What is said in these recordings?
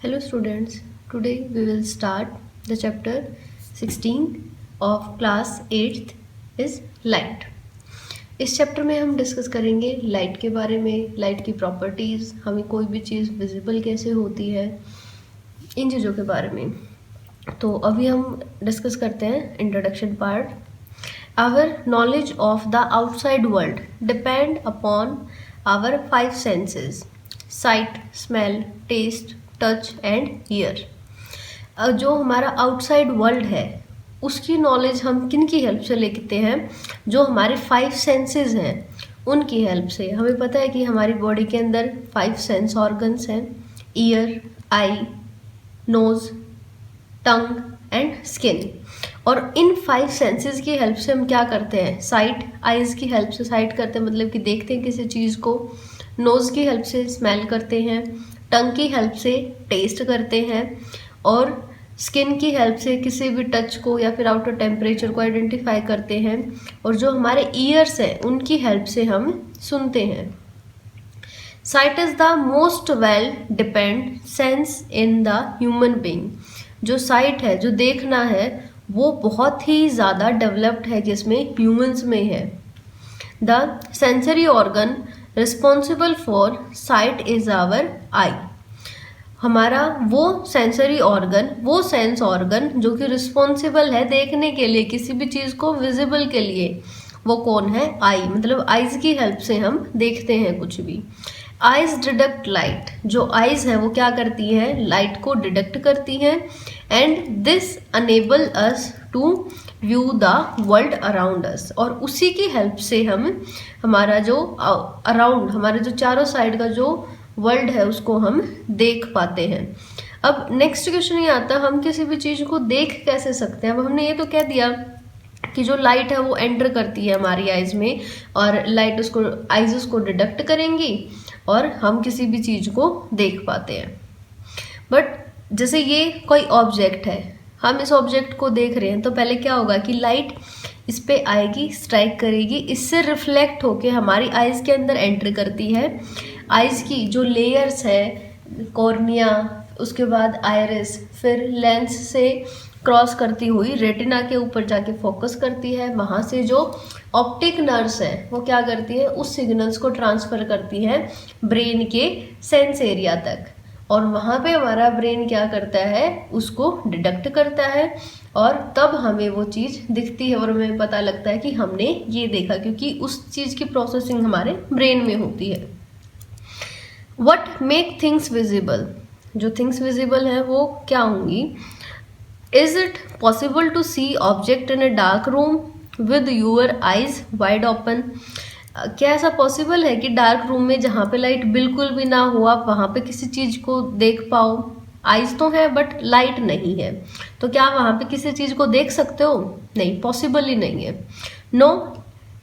Hello students, today we will start the chapter 16 of class 8th is light. इस chapter में हम discuss करेंगे light के बारे में, लाइट की प्रॉपर्टीज़, हमें कोई भी चीज़ विजिबल कैसे होती है, इन चीज़ों के बारे में। तो अभी हम डिस्कस करते हैं introduction part. Our knowledge of the outside world depend upon our 5 senses: sight, smell, taste, touch and ear. जो हमारा आउटसाइड वर्ल्ड है उसकी नॉलेज हम किन की हेल्प से लेते हैं? जो हमारे 5 सेंसेस हैं उनकी हेल्प से। हमें पता है कि हमारी बॉडी के अंदर 5 सेंस ऑर्गन्स हैं: ear, eye, nose, tongue and skin. और इन 5 सेंसेस की हेल्प से हम क्या करते हैं? साइट, आईज की हेल्प से साइट करते हैं, मतलब कि देखते हैं किसी चीज़ को। नोज़ की हेल्प से स्मेल करते हैं, टंग की हेल्प से टेस्ट करते हैं, और स्किन की हेल्प से किसी भी टच को या फिर आउटर टेम्परेचर को आइडेंटिफाई करते हैं, और जो हमारे ईयर्स हैं उनकी हेल्प से हम सुनते हैं। Site is the most well depend sense in the human being. जो साइट है, जो देखना है, वो बहुत ही ज़्यादा डेवलप्ड है जिसमें ह्यूमंस में है। The sensory organ responsible for sight is our eye. हमारा वो सेंसरी ऑर्गन, वो सेंस ऑर्गन जो कि रिस्पॉन्सिबल है देखने के लिए, किसी भी चीज़ को विजिबल के लिए, वो कौन है? आई। मतलब आइज की हेल्प से हम देखते हैं कुछ भी। Eyes deduct light. जो आइज है वो क्या करती है? लाइट को डिडक्ट करती हैं, and this enable us to view the world around us. और उसी की हेल्प से हम हमारा जो अराउंड, हमारे जो चारों साइड का जो वर्ल्ड है उसको हम देख पाते हैं। अब नेक्स्ट क्वेश्चन ये आता है, हम किसी भी चीज़ को देख कैसे सकते हैं? अब हमने ये तो कह दिया कि जो लाइट है वो एंटर करती है हमारी आइज में, और लाइट उसको, आइज उसको डिडक्ट करेंगी और हम किसी भी चीज़ को देख पाते हैं। बट जैसे ये कोई ऑब्जेक्ट है, हम इस ऑब्जेक्ट को देख रहे हैं, तो पहले क्या होगा कि लाइट इस पे आएगी, स्ट्राइक करेगी, इससे रिफ्लेक्ट होके हमारी आइज़ के अंदर एंटर करती है। आइज़ की जो लेयर्स है, कॉर्निया, उसके बाद आयरिस, फिर लेंस से क्रॉस करती हुई रेटिना के ऊपर जाके फोकस करती है। वहाँ से जो ऑप्टिक नर्व्स है वो क्या करती है? उस सिग्नल्स को ट्रांसफ़र करती है ब्रेन के सेंस एरिया तक, और वहाँ पे हमारा ब्रेन क्या करता है? उसको डिडक्ट करता है, और तब हमें वो चीज़ दिखती है और हमें पता लगता है कि हमने ये देखा, क्योंकि उस चीज़ की प्रोसेसिंग हमारे ब्रेन में होती है। What make things visible. जो थिंग्स विजिबल है वो क्या होंगी? Is it possible to see object in a dark room with your eyes wide open. क्या ऐसा पॉसिबल है कि डार्क रूम में, जहाँ पे लाइट बिल्कुल भी ना हो, आप वहाँ पे किसी चीज़ को देख पाओ? आइज तो है बट लाइट नहीं है, तो क्या वहाँ पे किसी चीज़ को देख सकते हो? नहीं, पॉसिबल ही नहीं है। No,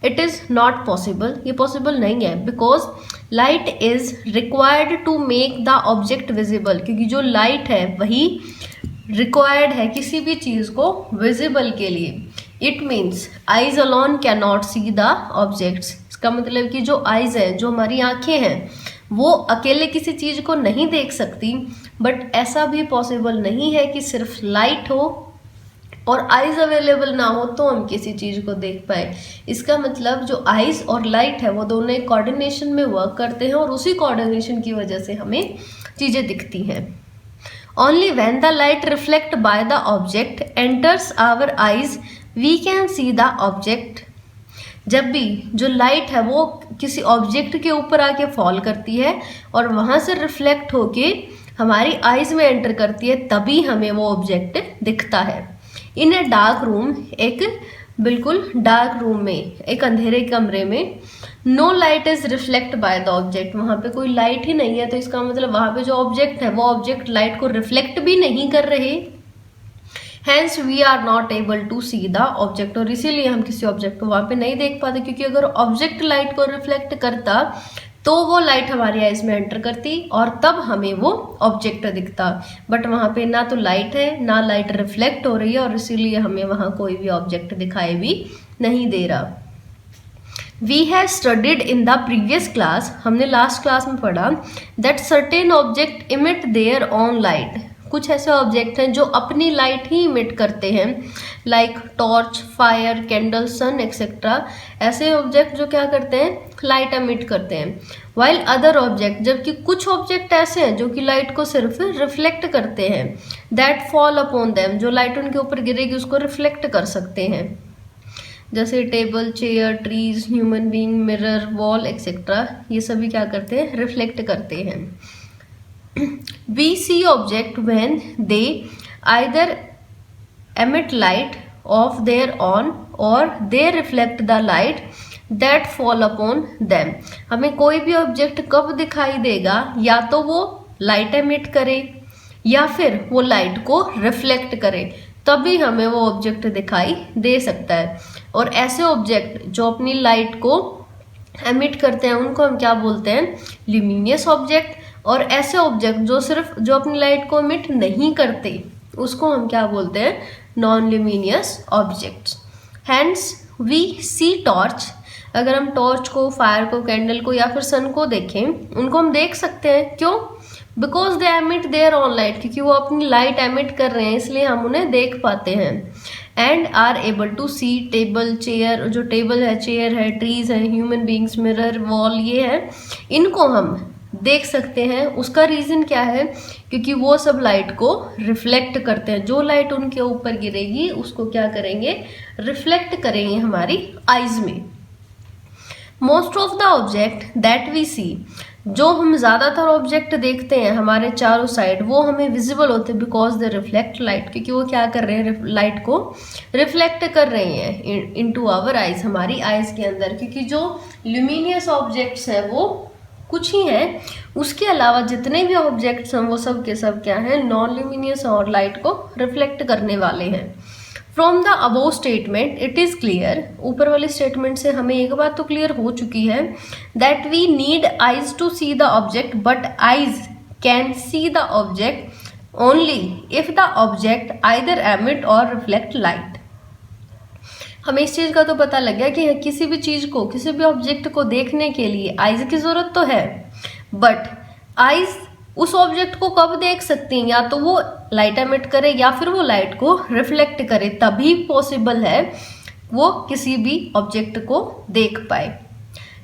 it is not possible. ये पॉसिबल नहीं है, because light is required to make the object visible. क्योंकि जो लाइट है वही रिक्वायर्ड है किसी भी चीज़ को विजिबल के लिए। It means eyes alone can not see the objects. इसका मतलब कि जो आइज है, जो हमारी आंखें हैं, वो अकेले किसी चीज़ को नहीं देख सकती, बट ऐसा भी पॉसिबल नहीं है कि सिर्फ लाइट हो और आइज अवेलेबल ना हो तो हम किसी चीज़ को देख पाए। इसका मतलब जो आइज और लाइट है वो दोनों एक कोऑर्डिनेशन में वर्क करते हैं, और उसी कोऑर्डिनेशन की वजह से हमें चीज़ें दिखती हैं। Only when the light reflect by the object enters our eyes we can see the object. जब भी जो लाइट है वो किसी ऑब्जेक्ट के ऊपर आके फॉल करती है और वहाँ से रिफ्लेक्ट होके हमारी आइज में एंटर करती है, तभी हमें वो ऑब्जेक्ट दिखता है। इन ए डार्क रूम, एक बिल्कुल डार्क रूम में, एक अंधेरे कमरे में, no light is reflect by the object. वहाँ पे कोई लाइट ही नहीं है, तो इसका मतलब वहाँ पे जो ऑब्जेक्ट है वो ऑब्जेक्ट लाइट को रिफ्लेक्ट भी नहीं कर रहे। Hence we are not able to see the object. और इसीलिए हम किसी ऑब्जेक्ट को वहाँ पे नहीं देख पाते, क्योंकि अगर ऑब्जेक्ट लाइट को रिफ्लेक्ट करता तो वो लाइट हमारी आइज में एंटर करती और तब हमें वो ऑब्जेक्ट दिखता। बट वहाँ पे ना तो लाइट है, ना लाइट रिफ्लेक्ट हो रही है, और इसीलिए हमें वहाँ कोई भी ऑब्जेक्ट दिखाई भी नहीं दे रहा। We have studied in the previous class, हमने लास्ट क्लास में पढ़ा that certain object emit their own light, कुछ ऐसे ऑब्जेक्ट हैं जो अपनी लाइट ही इमिट करते हैं, लाइक टॉर्च, फायर, कैंडल, सन एक्सेट्रा। ऐसे ऑब्जेक्ट जो क्या करते हैं, लाइट इमिट करते हैं। वाइल अदर ऑब्जेक्ट, जबकि कुछ ऑब्जेक्ट ऐसे हैं जो कि लाइट को सिर्फ रिफ्लेक्ट करते हैं, दैट फॉल अपॉन देम, जो लाइट उनके ऊपर गिरेगी उसको रिफ्लेक्ट कर सकते हैं, जैसे table, chair, trees, human being, mirror, wall etcetera. ये सभी क्या करते हैं, रिफ्लेक्ट करते हैं। We see object when they either emit light of their own or they reflect the light that fall upon them। हमें कोई भी ऑब्जेक्ट कब दिखाई देगा, या तो वो लाइट एमिट करे या फिर वो लाइट को रिफ्लेक्ट करे, तभी हमें वो ऑब्जेक्ट दिखाई दे सकता है। और ऐसे ऑब्जेक्ट जो अपनी लाइट को एमिट करते हैं उनको हम क्या बोलते हैं, ल्यूमिनियस ऑब्जेक्ट। और ऐसे ऑब्जेक्ट जो अपनी लाइट को एमिट नहीं करते उसको हम क्या बोलते हैं, non luminous objects. Hence we see torch, अगर हम टॉर्च को, फायर को, कैंडल को या फिर सन को देखें, उनको हम देख सकते हैं। क्यों? Because they emit their own light, क्योंकि वो अपनी लाइट एमिट कर रहे हैं इसलिए हम उन्हें देख पाते हैं। And are able to see table, chair, जो टेबल है, चेयर है, ट्रीज है, ह्यूमन बींग्स, मिरर, वॉल, ये है, इनको हम देख सकते हैं। उसका रीजन क्या है, क्योंकि वो सब लाइट को रिफ्लेक्ट करते हैं। जो लाइट उनके ऊपर गिरेगी उसको क्या करेंगे, रिफ्लेक्ट करेंगे हमारी आईज में। Most of the object that we see, जो हम ज्यादातर ऑब्जेक्ट देखते हैं हमारे चारों साइड, वो हमें विजिबल होते हैं बिकॉज दे रिफ्लेक्ट लाइट, क्योंकि वो क्या कर रहे हैं, लाइट को रिफ्लेक्ट कर रहे हैं इनटू आवर आइज, हमारी आइज के अंदर। क्योंकि जो ल्यूमिनियस ऑब्जेक्ट्स हैं वो कुछ ही हैं, उसके अलावा जितने भी ऑब्जेक्ट्स हैं वो सब के सब क्या हैं, नॉन ल्यूमिनियस और लाइट को रिफ्लेक्ट करने वाले हैं। From the above statement it is clear, ऊपर वाले स्टेटमेंट से हमें एक बात तो क्लियर हो चुकी है, that we need eyes to see the object but eyes can see the object only if the object either emit और रिफ्लेक्ट लाइट। हमें इस चीज का तो पता लग गया कि किसी भी चीज को, किसी भी ऑब्जेक्ट को देखने के लिए आइज की जरूरत तो है, बट आइज उस ऑब्जेक्ट को कब देख सकती हैं, या तो वो लाइट एमिट करे या फिर वो लाइट को रिफ्लेक्ट करे, तभी पॉसिबल है वो किसी भी ऑब्जेक्ट को देख पाए।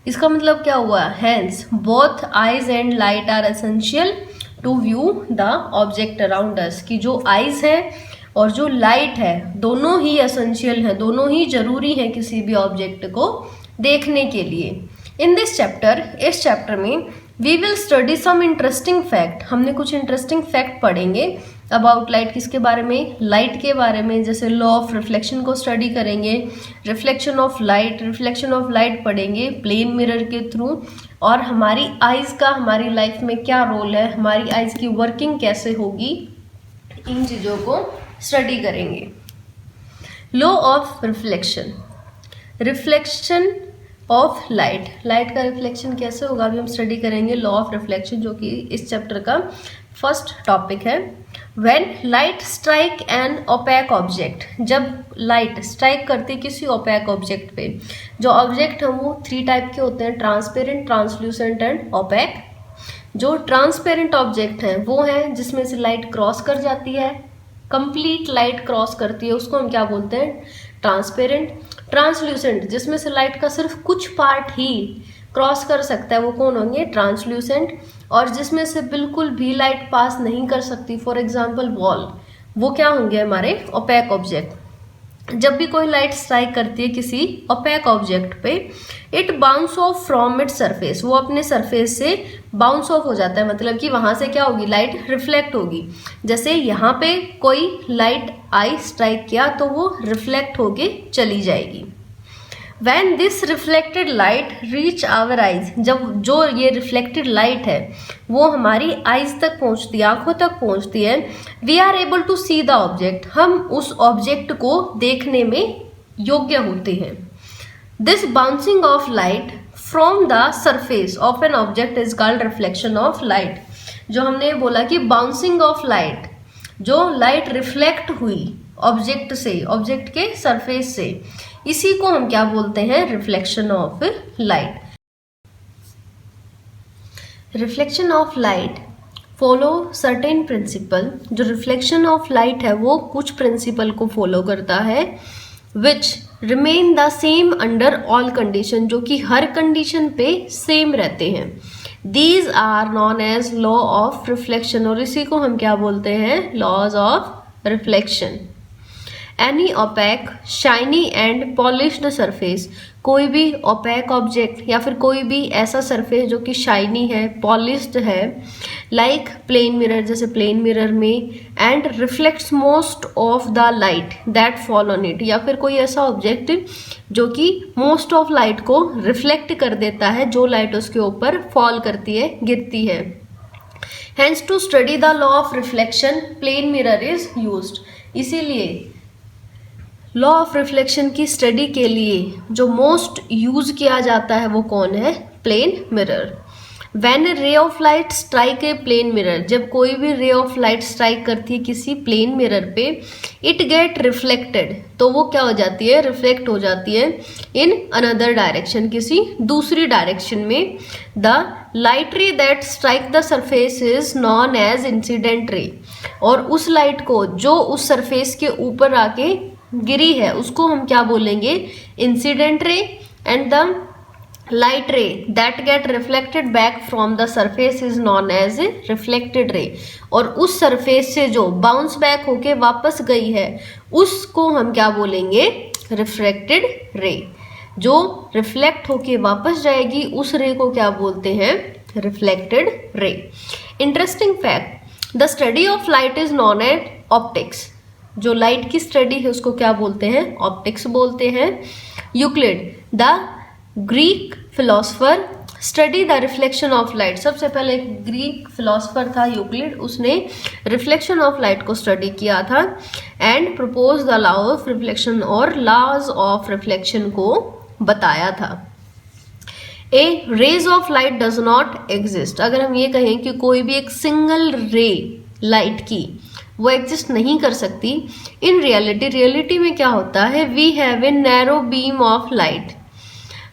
इसका मतलब क्या हुआ, hence both eyes and light are essential to view the object around us, की जो आइज है और जो लाइट है दोनों ही एसेंशियल हैं, दोनों ही जरूरी हैं किसी भी ऑब्जेक्ट को देखने के लिए। इन दिस चैप्टर, इस चैप्टर में we will study some interesting fact, हमने कुछ इंटरेस्टिंग फैक्ट पढ़ेंगे अबाउट लाइट। किसके बारे में, लाइट के बारे में। जैसे लॉ ऑफ रिफ्लेक्शन को स्टडी करेंगे, रिफ्लेक्शन ऑफ लाइट पढ़ेंगे प्लेन मिरर के थ्रू, और हमारी आइज का हमारी लाइफ में क्या रोल है, हमारी आइज की वर्किंग कैसे होगी, इन चीज़ों को स्टडी करेंगे। Law of reflection, reflection of light, light का रिफ्लेक्शन कैसे होगा अभी हम स्टडी करेंगे। लॉ ऑफ रिफ्लेक्शन जो कि इस चैप्टर का फर्स्ट टॉपिक है। When light strike an opaque object, जब लाइट स्ट्राइक करती है किसी ओपैक ऑब्जेक्ट पे, जो ऑब्जेक्ट हैं वो 3 टाइप के होते हैं, ट्रांसपेरेंट, ट्रांसल्यूसेंट एंड ओपैक। जो ट्रांसपेरेंट ऑब्जेक्ट हैं वो हैं जिसमें से लाइट क्रॉस कर जाती है, कंप्लीट लाइट क्रॉस करती है, उसको हम क्या बोलते हैं, ट्रांसपेरेंट। ट्रांसल्यूसेंट, जिसमें से लाइट का सिर्फ कुछ पार्ट ही क्रॉस कर सकता है, वो कौन होंगे, ट्रांसल्यूसेंट। और जिसमें से बिल्कुल भी लाइट पास नहीं कर सकती, फॉर एग्जांपल वॉल, वो क्या होंगे, हमारे ओपैक ऑब्जेक्ट। जब भी कोई लाइट स्ट्राइक करती है किसी ओपैक ऑब्जेक्ट पे, it bounce off from its surface, वो अपने सरफेस से बाउंस ऑफ हो जाता है, मतलब कि वहां से क्या होगी, लाइट रिफ्लेक्ट होगी। जैसे यहाँ पे कोई लाइट आई, स्ट्राइक किया, तो वो रिफ्लेक्ट होके चली जाएगी। When this reflected light reach our eyes, जब जो ये रिफ्लेक्टेड लाइट है वो हमारी आइज तक पहुंचती है, आंखों तक पहुंचती है, we are able to see the object, हम उस ऑब्जेक्ट को देखने में योग्य होते हैं। This bouncing of light from the surface of an object is called reflection of light। जो हमने बोला कि बाउंसिंग ऑफ लाइट, जो लाइट रिफ्लेक्ट हुई ऑब्जेक्ट से, ऑब्जेक्ट के सरफेस से, इसी को हम क्या बोलते हैं, reflection of light. Reflection of light follow certain principle. जो रिफ्लेक्शन ऑफ लाइट है वो कुछ प्रिंसिपल को फॉलो करता है, which remain the same under all condition, जो कि हर कंडीशन पे सेम रहते हैं। These are known as law of reflection, और इसी को हम क्या बोलते हैं, laws of reflection. Any opaque, shiny and polished surface, कोई भी ओपैक ऑब्जेक्ट या फिर कोई भी ऐसा सरफेस जो कि शाइनी है, पॉलिश्ड है, लाइक प्लेन मिरर, जैसे प्लेन मिरर में, and reflects most of the light that fall on it, या फिर कोई ऐसा ऑब्जेक्ट जो कि मोस्ट ऑफ लाइट को रिफ्लेक्ट कर देता है, जो लाइट उसके ऊपर फॉल करती है, गिरती है। Hence to study the law of reflection plane mirror is used. इसीलिए लॉ ऑफ रिफ्लेक्शन की स्टडी के लिए जो मोस्ट यूज किया जाता है वो कौन है, plane mirror. When a ray of light strike a plane mirror, जब कोई भी रे ऑफ लाइट स्ट्राइक करती है किसी प्लेन मिरर पे, इट गेट रिफ्लेक्टेड, तो वो क्या हो जाती है, रिफ्लेक्ट हो जाती है इन अनदर डायरेक्शन, किसी दूसरी डायरेक्शन में। The light ray that strike the surface is known as incident ray, और उस लाइट को जो उस सरफेस के ऊपर आके गिरी है उसको हम क्या बोलेंगे, incident ray. And the light ray that get reflected back from the surface is known as a reflected ray, और उस सरफेस से जो बाउंस बैक होके वापस गई है उसको हम क्या बोलेंगे, रिफ्लेक्टेड रे। जो रिफ्लेक्ट होके वापस जाएगी उस रे को क्या बोलते हैं, reflected ray. Interesting fact, the study of light is known as optics. जो लाइट की स्टडी है उसको क्या बोलते हैं, ऑप्टिक्स बोलते हैं। Euclid the Greek philosopher study the reflection of light. सबसे पहले एक ग्रीक फिलोसफर था यूक्लिड, उसने रिफ्लेक्शन ऑफ लाइट को स्टडी किया था and propose the law of reflection, और लॉज ऑफ रिफ्लेक्शन को बताया था। A rays of light does not exist, अगर हम ये कहें कि कोई भी एक सिंगल रे लाइट की वो एग्जिस्ट नहीं कर सकती, इन रियलिटी, रियलिटी में क्या होता है, we have a narrow beam of light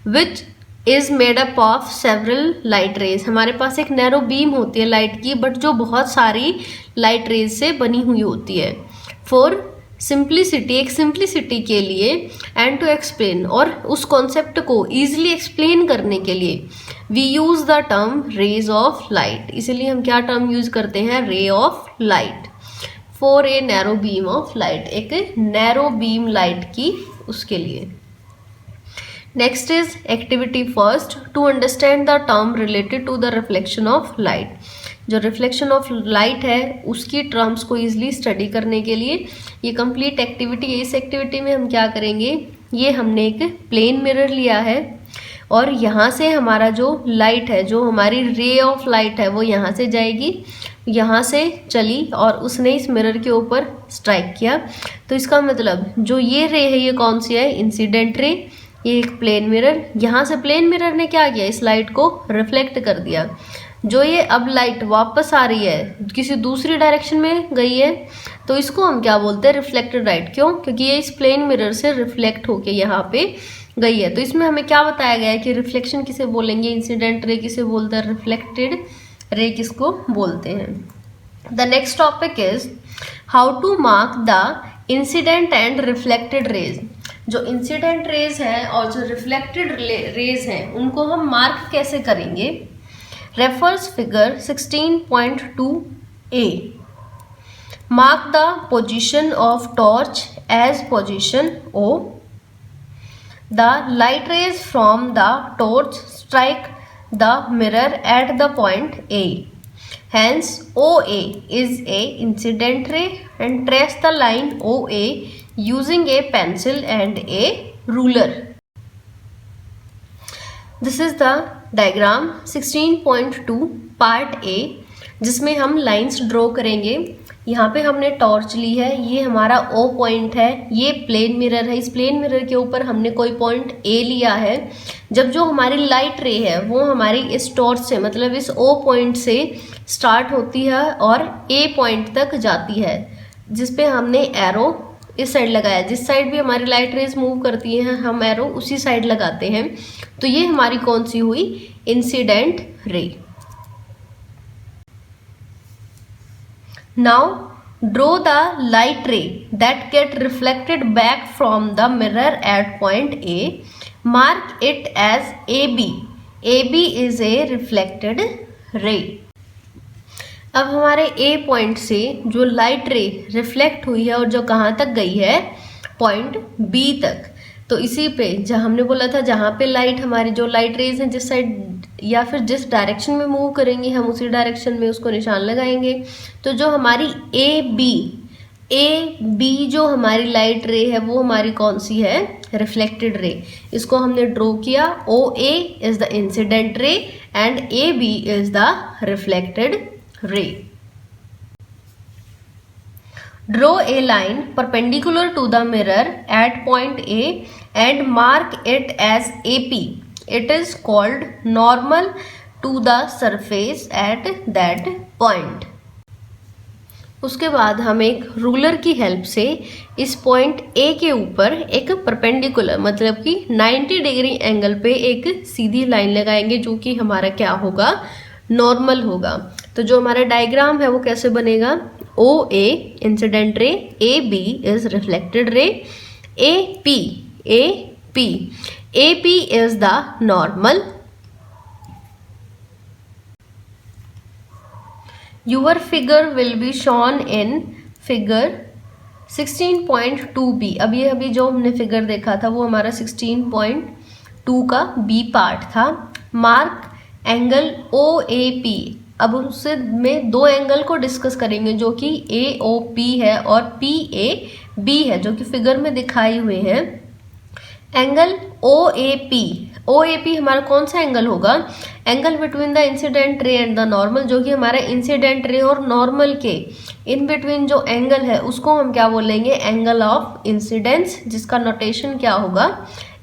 which is made up of several light rays. हमारे पास एक नैरो बीम होती है लाइट की, बट जो बहुत सारी लाइट रेज से बनी हुई होती है। फॉर सिंप्लिसिटी, एक सिंप्लिसिटी के लिए, एंड टू एक्सप्लेन, और उस कॉन्सेप्ट को ईजिली एक्सप्लेन करने के लिए, we use the term rays of light. इसलिए हम क्या टर्म यूज करते हैं, ray of light. For a narrow beam of light, एक नैरो बीम लाइट की उसके लिए। Next is activity first, to understand the term related to the reflection of light. जो रिफ्लेक्शन ऑफ लाइट है उसकी terms को इजीली स्टडी करने के लिए ये कंप्लीट एक्टिविटी है। इस एक्टिविटी में हम क्या करेंगे, ये हमने एक प्लेन मिरर लिया है और यहाँ से हमारा जो लाइट है, जो हमारी रे ऑफ लाइट है वो यहाँ से जाएगी, यहाँ से चली और उसने इस मिरर के ऊपर स्ट्राइक किया। तो इसका मतलब जो ये रे है ये कौन सी है, इंसिडेंट रे। ये एक प्लेन मिरर, यहाँ से प्लेन मिरर ने क्या किया, इस लाइट को रिफ्लेक्ट कर दिया। जो ये अब लाइट वापस आ रही है किसी दूसरी डायरेक्शन में गई है, तो इसको हम क्या बोलते हैं, रिफ्लेक्टेड लाइट। क्यों, क्योंकि ये इस प्लेन मिरर से रिफ्लेक्ट होके यहाँ पे गई है। तो इसमें हमें क्या बताया गया है कि रिफ्लेक्शन किसे बोलेंगे, इंसिडेंट रे किसे बोलते हैं, रिफ्लेक्टेड रे किसको बोलते हैं। The next topic is how to mark the incident and reflected rays. जो इंसिडेंट रेज है और जो रिफ्लेक्टेड रेज है उनको हम मार्क कैसे करेंगे। Refers figure 16.2a। Mark the position of torch as position O. The light rays from the torch strike the mirror at the point A. Hence, OA is a incident ray, and trace the line OA using a pencil and a ruler. This is the diagram 16.2 part A, जिसमें हम lines draw करेंगे। यहाँ पे हमने torch ली है, ये हमारा O point है, ये प्लेन मिरर है, इस प्लेन मिरर के ऊपर हमने कोई पॉइंट A लिया है। जब जो हमारी लाइट रे है वो हमारी इस टॉर्च से, मतलब इस O पॉइंट से स्टार्ट होती है और A पॉइंट तक जाती है, जिस पे हमने एरो इस साइड लगाया, जिस साइड भी हमारी लाइट रेज मूव करती हैं हम एरो उसी साइड लगाते हैं। तो ये हमारी कौन सी हुई, incident ray. Now draw the light ray that get reflected back from the mirror at point A, mark it as A B. A B is a reflected ray. अब हमारे ए पॉइंट से जो लाइट रे रिफ्लेक्ट हुई है और जो कहाँ तक गई है, पॉइंट बी तक। तो इसी पे जहाँ हमने बोला था जहाँ पे लाइट हमारी जो लाइट रेज हैं जिस साइड या फिर जिस डायरेक्शन में मूव करेंगी हम उसी डायरेक्शन में उसको निशान लगाएंगे। तो जो हमारी ए बी जो हमारी लाइट रे है वो हमारी कौन सी है, रिफ्लेक्टेड रे। इसको हमने ड्रॉ किया, O A is the incident ray and A B is the reflected ray. Draw a line perpendicular to the mirror at point A and mark it as AP. It is called normal to the surface at that point. उसके बाद हम एक ruler की help से इस point A के ऊपर एक परपेंडिकुलर मतलब कि 90 डिग्री एंगल पे एक सीधी लाइन लगाएंगे जो कि हमारा क्या होगा, नॉर्मल होगा। तो जो हमारा डायग्राम है वो कैसे बनेगा, ओ ए incident ray, A B is reflected ray, A P is the normal. Your figure will be shown in figure 16.2b। अभी जो हमने फिगर देखा था वो हमारा 16.2 का बी पार्ट था। Mark angle O A P. अब उससे में दो एंगल को डिस्कस करेंगे जो कि ए ओ पी है और पी ए बी है जो कि फिगर में दिखाए हुए हैं। एंगल ओ ए पी हमारा कौन सा एंगल होगा, angle between the incident ray and the normal, जो कि हमारा इंसिडेंट रे और नॉर्मल के इन बिटवीन जो एंगल है उसको हम क्या बोलेंगे, एंगल ऑफ इंसिडेंस, जिसका नोटेशन क्या होगा,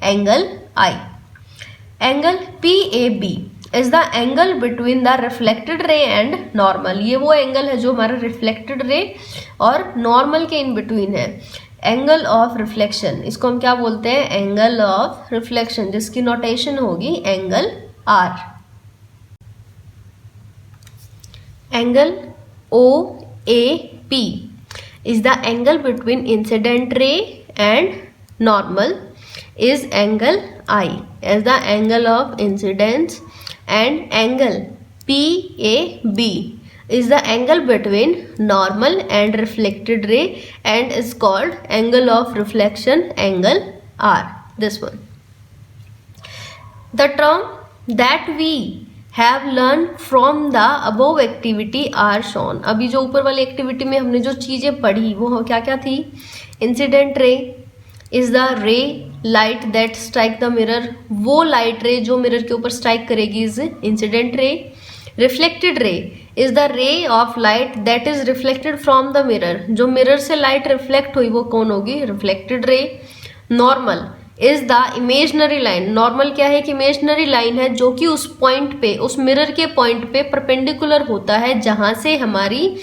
angle I. Angle P A B is the angle between the reflected ray and normal. ये वो एंगल है जो हमारा रिफ्लेक्टेड रे और नॉर्मल के इन बिटवीन है। एंगल ऑफ रिफ्लेक्शन, इसको हम क्या बोलते हैं, एंगल ऑफ रिफ्लेक्शन, जिसकी नोटेशन होगी angle R. Angle O A P is the angle between incident ray and normal, is angle I as the angle of incidence, and angle PAB is the angle between normal and reflected ray and is called angle of reflection, angle R. This one. The term that we have learned from the above activity are shown. अभी जो ऊपर वाली activity में हमने जो चीज़ें पढ़ी वो क्या क्या थी, इंसिडेंट रे इज द रे light that strike the mirror, वो लाइट रे जो मिरर के ऊपर स्ट्राइक करेगी इज इंसिडेंट रे। रिफ्लेक्टेड रे इज द रे of light that is reflected from the mirror, जो मिरर से लाइट रिफ्लेक्ट हुई वो कौन होगी, reflected ray. Normal is the imaginary line, normal क्या है, कि इमेजनरी लाइन है जो कि उस पॉइंट पे, उस मिरर के पॉइंट पे परपेंडिकुलर होता है जहां से हमारी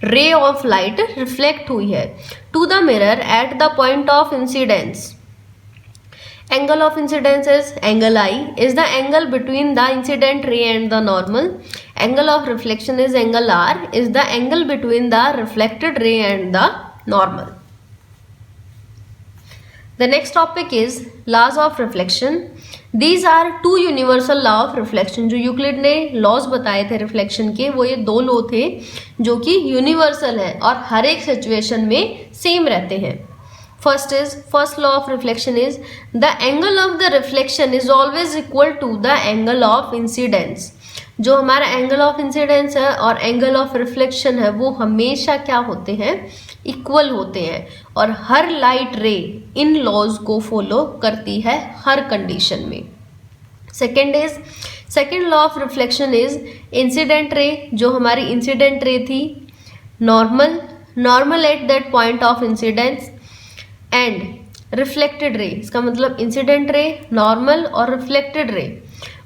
रे ऑफ लाइट रिफ्लेक्ट हुई है, to the mirror at the point of incidence. Angle of incidence is angle I, is the angle between the incident ray and the normal. Angle of reflection is angle R, is the angle between the reflected ray and the normal. The next topic is laws of reflection. These are two universal law of reflection. जो Euclid ने laws बताए थे reflection के, वो ये दो law थे जो कि यूनिवर्सल है और हर एक सिचुएशन में सेम रहते हैं। First law of reflection is the angle of the reflection is always equal to the angle of incidence. जो हमारा एंगल ऑफ इंसिडेंस है और एंगल ऑफ रिफ्लेक्शन है वो हमेशा क्या होते हैं, इक्वल होते हैं, और हर लाइट रे इन लॉज को फॉलो करती है हर कंडीशन में। Second law of reflection is incident ray, जो हमारी इंसिडेंट रे थी, normal at that point of incidence, and reflected ray, इसका मतलब इंसिडेंट रे, नॉर्मल और reflected ray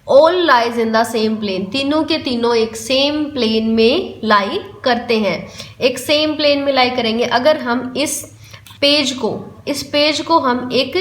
all lies in the same plane, तीनों के तीनों एक सेम प्लेन में लाई करते हैं, एक सेम प्लेन में लाई करेंगे। अगर हम इस पेज को, इस पेज को हम एक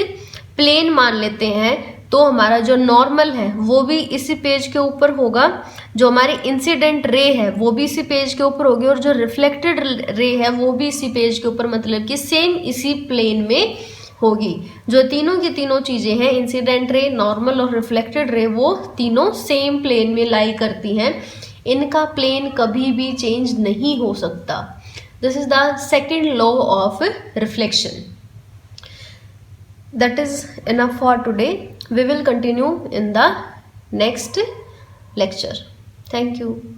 प्लेन मान लेते हैं, तो हमारा जो नॉर्मल है वो भी इसी पेज के ऊपर होगा, जो हमारी इंसिडेंट रे है वो भी इसी पेज के ऊपर होगी, और जो रिफ्लेक्टेड रे है वो भी इसी पेज के ऊपर, मतलब कि सेम इसी प्लेन में होगी। जो तीनों की तीनों चीजें हैं, इंसिडेंट रे, नॉर्मल और रिफ्लेक्टेड रे, वो तीनों सेम प्लेन में लाई करती हैं। इनका प्लेन कभी भी चेंज नहीं हो सकता। This is the second law of reflection. That is enough for today. We will continue in the next lecture. Thank you.